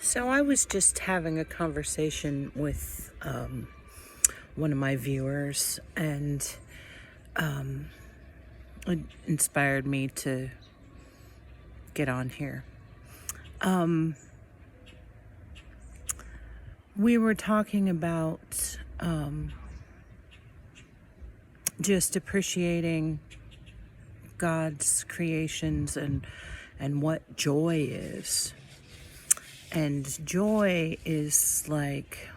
So I was just having a conversation with one of my viewers, and it inspired me to get on here. We were talking about just appreciating God's creations and what joy is. And joy is like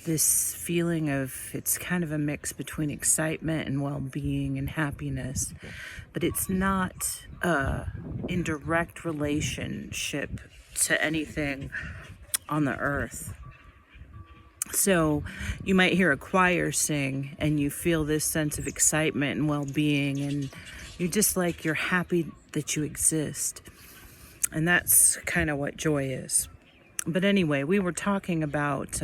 this feeling of, it's kind of a mix between excitement and well-being and happiness, but it's not in direct relationship to anything on the earth. So you might hear a choir sing and you feel this sense of excitement and well-being, and you're happy that you exist. And that's kind of what joy is. But anyway, we were talking about,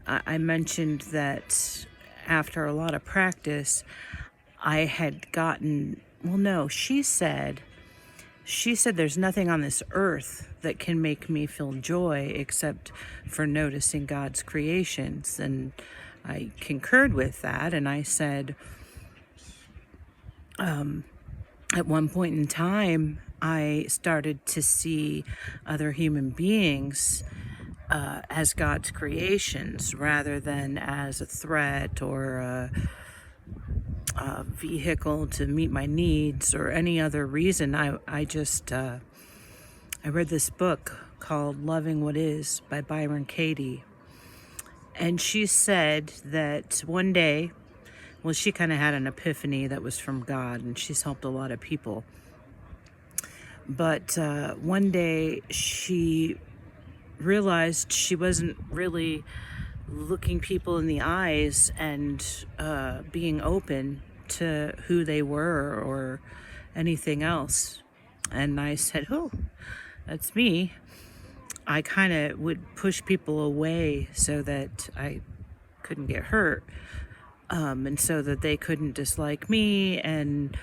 I mentioned that after a lot of practice, I had gotten, she said there's nothing on this earth that can make me feel joy except for noticing God's creations. And I concurred with that, and I said, at one point in time, I started to see other human beings as God's creations rather than as a threat or a vehicle to meet my needs or any other reason. I read this book called Loving What Is by Byron Katie. And she said that one day, she kind of had an epiphany that was from God, and she's helped a lot of people. But one day she realized she wasn't really looking people in the eyes and being open to who they were or anything else. And I said, oh, that's me. I kind of would push people away so that I couldn't get hurt. And so that they couldn't dislike me, and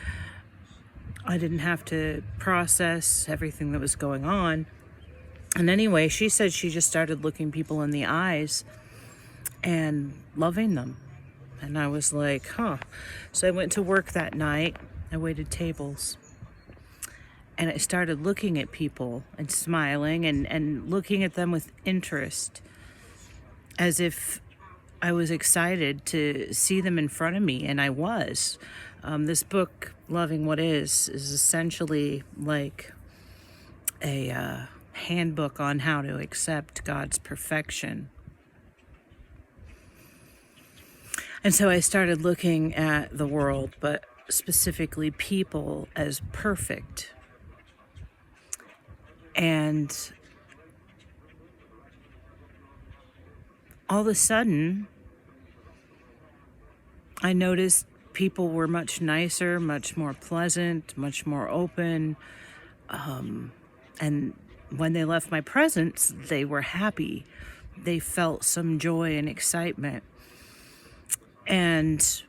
I didn't have to process everything that was going on. And anyway, she said she just started looking people in the eyes and loving them. And I was like, huh. So I went to work that night. I waited tables. And I started looking at people and smiling and looking at them with interest, as if I was excited to see them in front of me, and I was. This book, Loving What Is essentially like a handbook on how to accept God's perfection. And so I started looking at the world, but specifically people, as perfect. And all of a sudden, I noticed people were much nicer, much more pleasant, much more open. And when they left my presence, they were happy. They felt some joy and excitement. And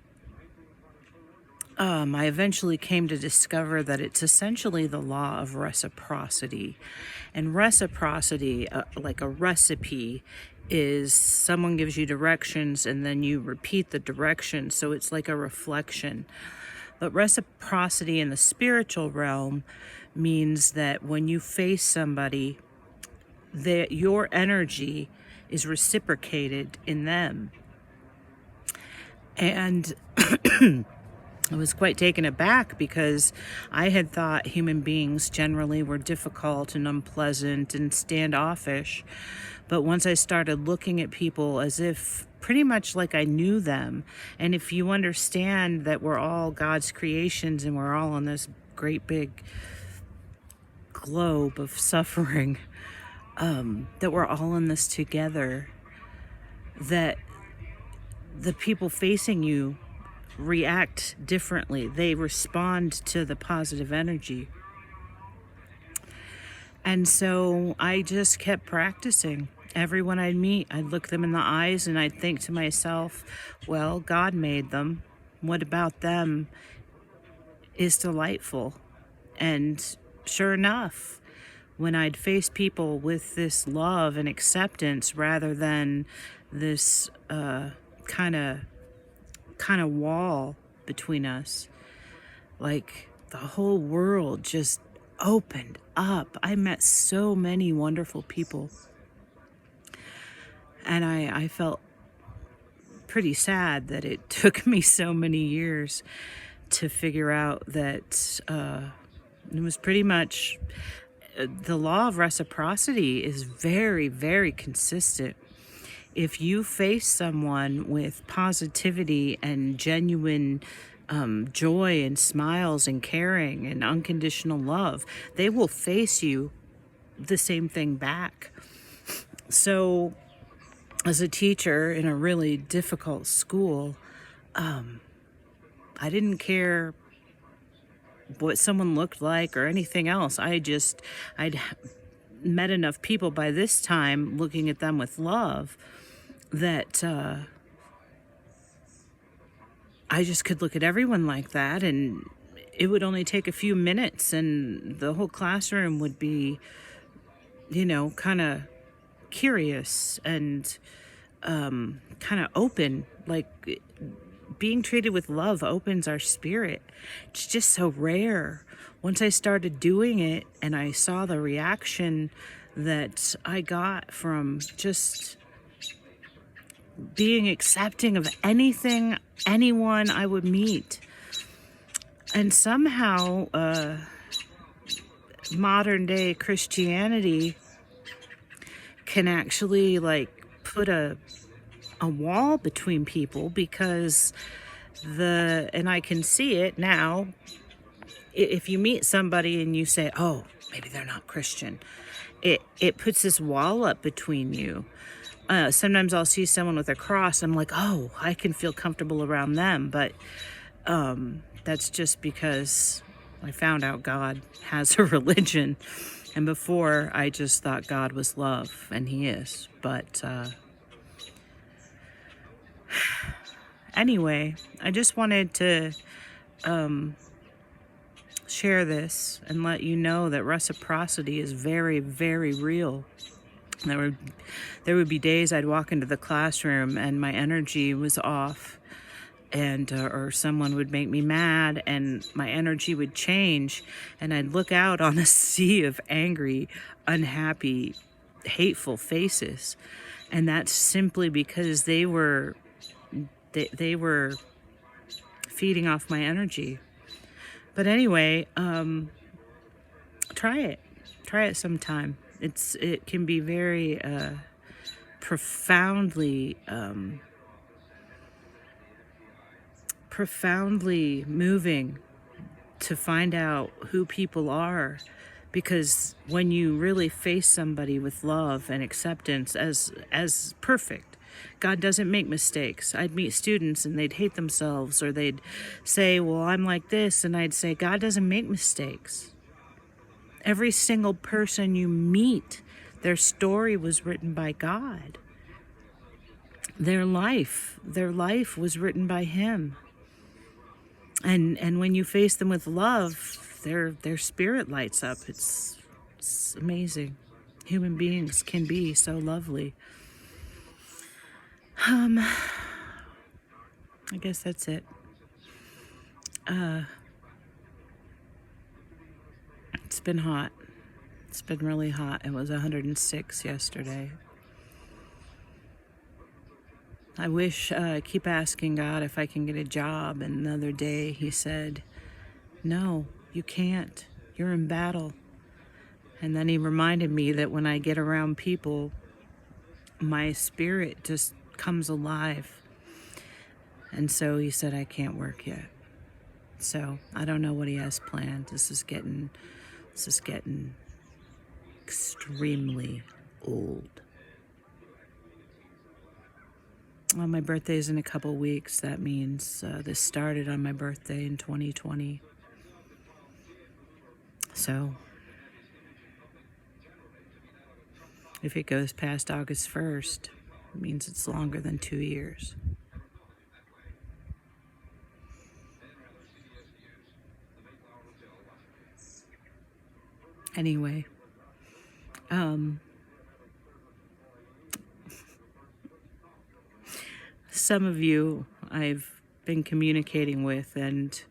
I eventually came to discover that it's essentially the law of reciprocity. And reciprocity, like a recipe, is someone gives you directions and then you repeat the directions, so it's like a reflection. But reciprocity in the spiritual realm means that when you face somebody, that your energy is reciprocated in them. And I was quite taken aback because I had thought human beings generally were difficult and unpleasant and standoffish. But once I started looking at people as if pretty much like I knew them, and if you understand that we're all God's creations and we're all on this great big globe of suffering, that we're all in this together, that the people facing you react differently. They respond to the positive energy. And so I just kept practicing. Everyone I'd meet, I'd look them in the eyes and I'd think to myself, well, God made them. What about them is delightful? And sure enough, when I'd face people with this love and acceptance rather than this kind of wall between us, like the whole world just opened up. I met so many wonderful people, and I felt pretty sad that it took me so many years to figure out that it was pretty much the law of reciprocity is very, very consistent. If you face someone with positivity and genuine joy and smiles and caring and unconditional love, they will face you the same thing back. So, as a teacher in a really difficult school, I didn't care what someone looked like or anything else. I'd met enough people by this time, looking at them with love, that I just could look at everyone like that, and it would only take a few minutes and the whole classroom would be, kind of curious and kind of open. Like, being treated with love opens our spirit. It's just so rare. Once I started doing it and I saw the reaction that I got from just being accepting of anything, anyone I would meet, and somehow modern day Christianity can actually put a wall between people, because and I can see it now. If you meet somebody and you say, oh, maybe they're not Christian, it puts this wall up between you. Sometimes I'll see someone with a cross, I'm like, oh, I can feel comfortable around them. But that's just because I found out God has a religion. And before, I just thought God was love, and he is. But anyway, I just wanted to share this and let you know that reciprocity is very, very real. There would be days I'd walk into the classroom and my energy was off, and or someone would make me mad and my energy would change, and I'd look out on a sea of angry, unhappy, hateful faces, and that's simply because they were feeding off my energy. But anyway, try it sometime. It can be very profoundly moving to find out who people are, because when you really face somebody with love and acceptance as perfect, God doesn't make mistakes. I'd meet students and they'd hate themselves, or they'd say, well, I'm like this, and I'd say, God doesn't make mistakes. Every single person you meet, their story was written by God. Their life was written by him. And when you face them with love, their spirit lights up. It's amazing. Human beings can be so lovely. I guess that's it. It's been hot. It's been really hot. It was 106 yesterday. I keep asking God if I can get a job. And the other day he said, no, you can't. You're in battle. And then he reminded me that when I get around people, my spirit just comes alive. And so he said, I can't work yet. So I don't know what he has planned. This is getting extremely old. Well, my birthday's in a couple weeks. That means this started on my birthday in 2020. So if it goes past August 1st, it means it's longer than 2 years. Anyway, Some of you I've been communicating with, and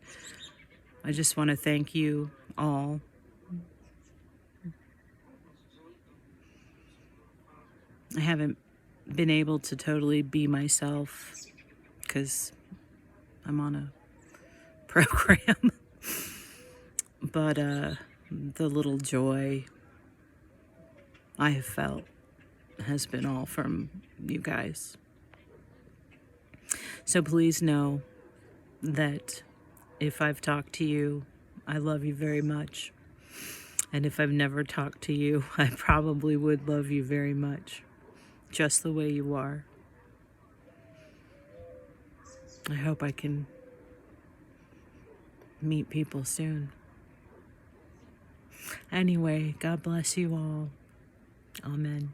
I just want to thank you all. I haven't been able to totally be myself because I'm on a program, but the little joy I have felt has been all from you guys. So please know that if I've talked to you, I love you very much. And if I've never talked to you, I probably would love you very much, just the way you are. I hope I can meet people soon. Anyway, God bless you all. Amen.